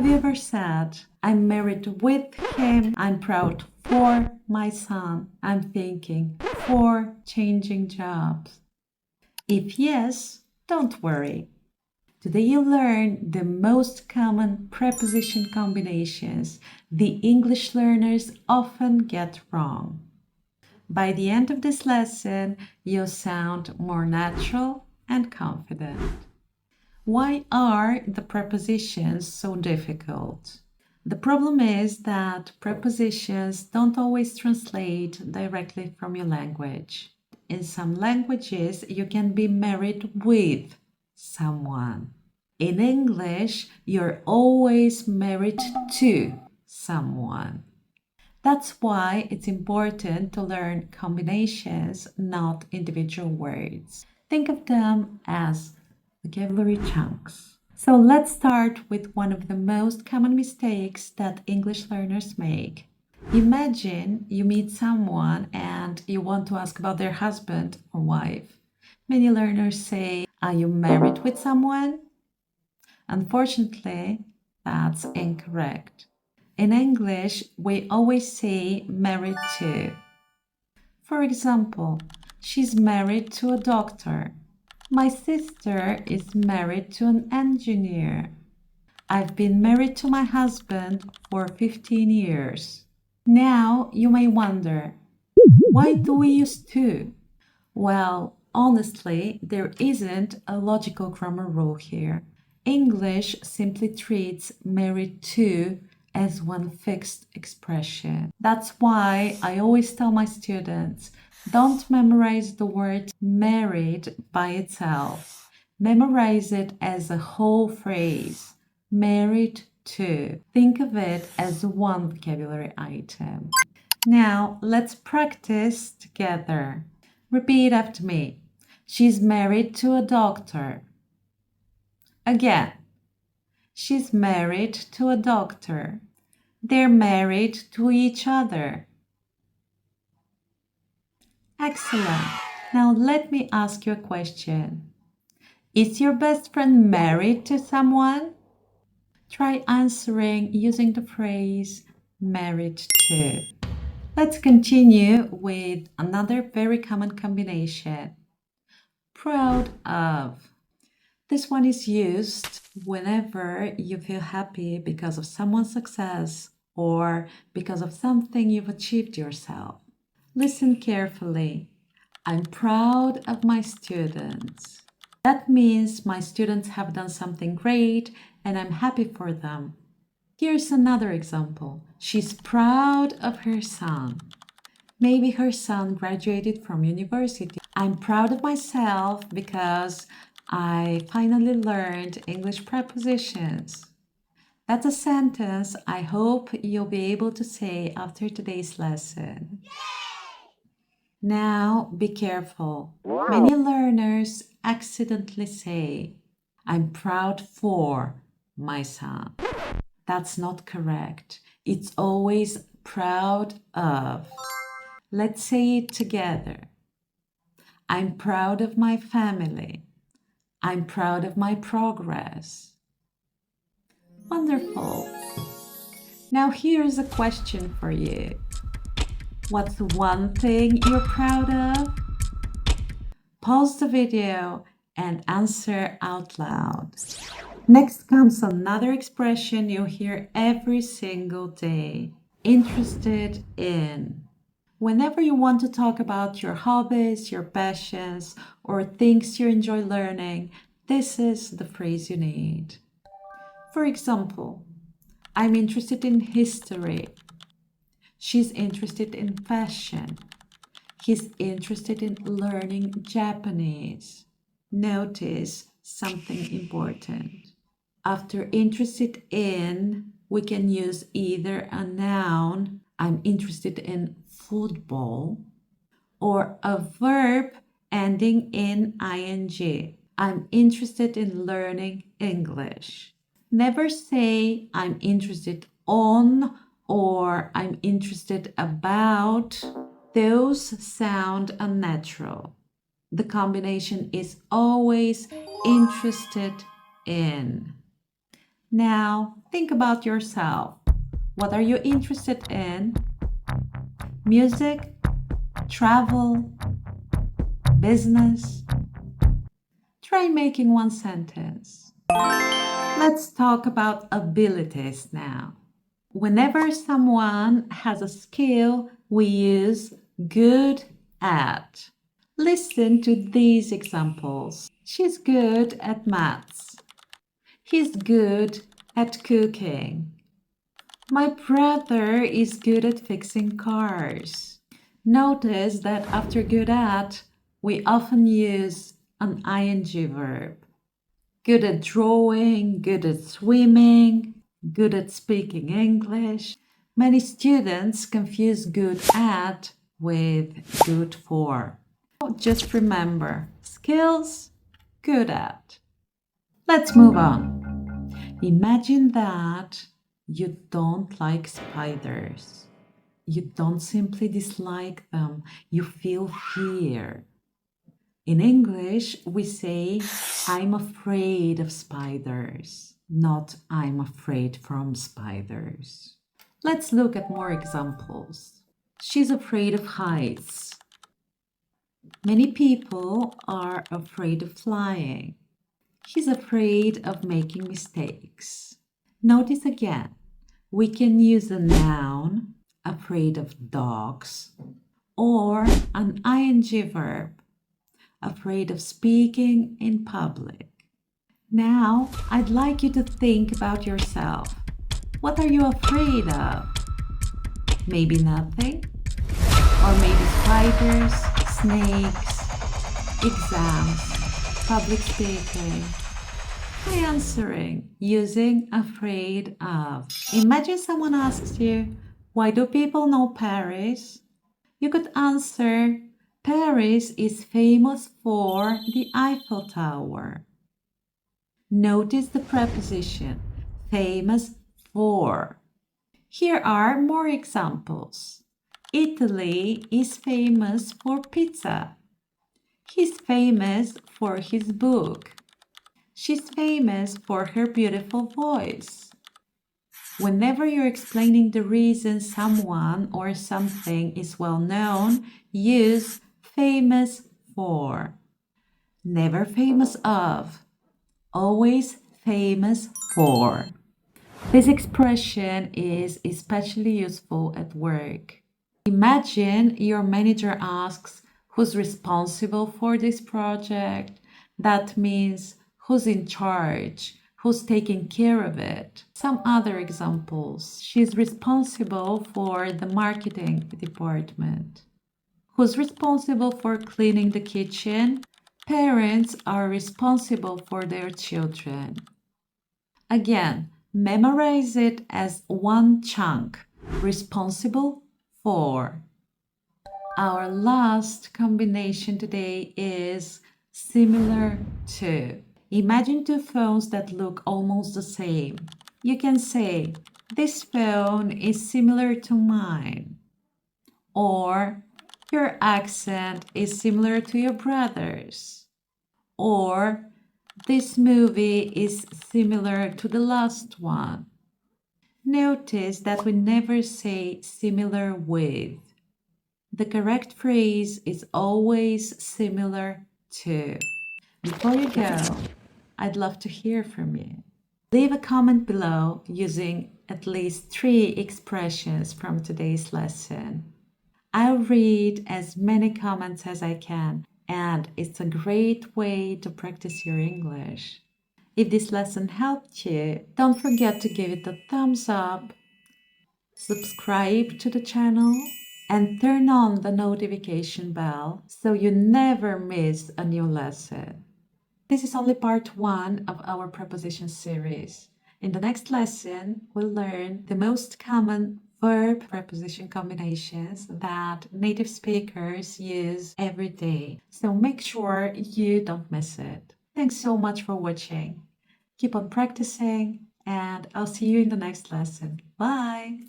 Have you ever said, I'm married with him, I'm proud for my son, I'm thinking for changing jobs? If yes, don't worry. Today you learn the most common preposition combinations the English learners often get wrong. By the end of this lesson, you'll sound more natural and confident. Why are the prepositions so difficult? The problem is that prepositions don't always translate directly from your language. In some languages, you can be married with someone. In English, you're always married to someone. That's why it's important to learn combinations, not individual words. Think of them as vocabulary chunks. So let's start with one of the most common mistakes that English learners make. Imagine you meet someone and you want to ask about their husband or wife. Many learners say, are you married with someone? Unfortunately, that's incorrect. In English, we always say married to. For example, she's married to a doctor. My sister is married to an engineer. I've been married to my husband for 15 years. Now you may wonder, why do we use to? Well, honestly, there isn't a logical grammar rule here. English simply treats married to as one fixed expression. That's why I always tell my students, don't memorize the word married by itself. Memorize it as a whole phrase. Married to. Think of it as one vocabulary item. Now, let's practice together. Repeat after me. She's married to a doctor. Again. She's married to a doctor. They're married to each other. Excellent. Now let me ask you a question. Is your best friend married to someone? Try answering using the phrase married to. Let's continue with another very common combination. Proud of. This one is used whenever you feel happy because of someone's success or because of something you've achieved yourself. Listen carefully. I'm proud of my students. That means my students have done something great and I'm happy for them. Here's another example. She's proud of her son. Maybe her son graduated from university. I'm proud of myself because I finally learned English prepositions. That's a sentence I hope you'll be able to say after today's lesson. Now, be careful. Many learners accidentally say, I'm proud for my son. That's not correct. It's always proud of. Let's say it together. I'm proud of my family. I'm proud of my progress. Wonderful. Now here's a question for you. What's one thing you're proud of? Pause the video and answer out loud. Next comes another expression you'll hear every single day. Interested in. Whenever you want to talk about your hobbies, your passions, or things you enjoy learning, this is the phrase you need. For example, I'm interested in history. She's interested in fashion. He's interested in learning Japanese. Notice something important. After interested in, we can use either a noun, I'm interested in football, or a verb ending in ing. I'm interested in learning English. Never say I'm interested on or I'm interested about. Those sound unnatural. The combination is always interested in. Now, think about yourself. What are you interested in? Music, travel, business? Try making one sentence. Let's talk about abilities now. Whenever someone has a skill, we use good at. Listen to these examples. She's good at maths. He's good at cooking. My brother is good at fixing cars. Notice that after good at, we often use an ing verb. Good at drawing, good at swimming, good at speaking English. Many students confuse good at with good for. Just remember, skills, good at. Let's move on. Imagine that you don't like spiders. You don't simply dislike them, you feel fear. In English, we say, I'm afraid of spiders, not I'm afraid from spiders. Let's look at more examples. She's afraid of heights. Many people are afraid of flying. He's afraid of making mistakes. Notice again, we can use a noun, afraid of dogs, or an ing verb, afraid of speaking in public. Now, I'd like you to think about yourself. What are you afraid of? Maybe nothing? Or maybe spiders, snakes, exams, public speaking. Try answering using afraid of. Imagine someone asks you, why do people know Paris? You could answer, Paris is famous for the Eiffel Tower. Notice the preposition, famous for. Here are more examples. Italy is famous for pizza. He's famous for his book. She's famous for her beautiful voice. Whenever you're explaining the reason someone or something is well known, use famous for. Never famous of. Always famous for. This expression is especially useful at work. Imagine your manager asks, who's responsible for this project? That means who's in charge, who's taking care of it. Some other examples. She's responsible for the marketing department. Who's responsible for cleaning the kitchen? Parents are responsible for their children. Again, memorize it as one chunk. Responsible for. Our last combination today is similar to. Imagine two phones that look almost the same. You can say, this phone is similar to mine. Or, your accent is similar to your brother's. Or, this movie is similar to the last one. Notice that we never say similar with. The correct phrase is always similar to. Before you go, I'd love to hear from you. Leave a comment below using at least 3 expressions from today's lesson. I'll read as many comments as I can, and it's a great way to practice your English. If this lesson helped you, don't forget to give it a thumbs up, subscribe to the channel, and turn on the notification bell so you never miss a new lesson. This is only part 1 of our preposition series. In the next lesson, we'll learn the most common verb preposition combinations that native speakers use every day. So make sure you don't miss it. Thanks so much for watching. Keep on practicing, and I'll see you in the next lesson. Bye!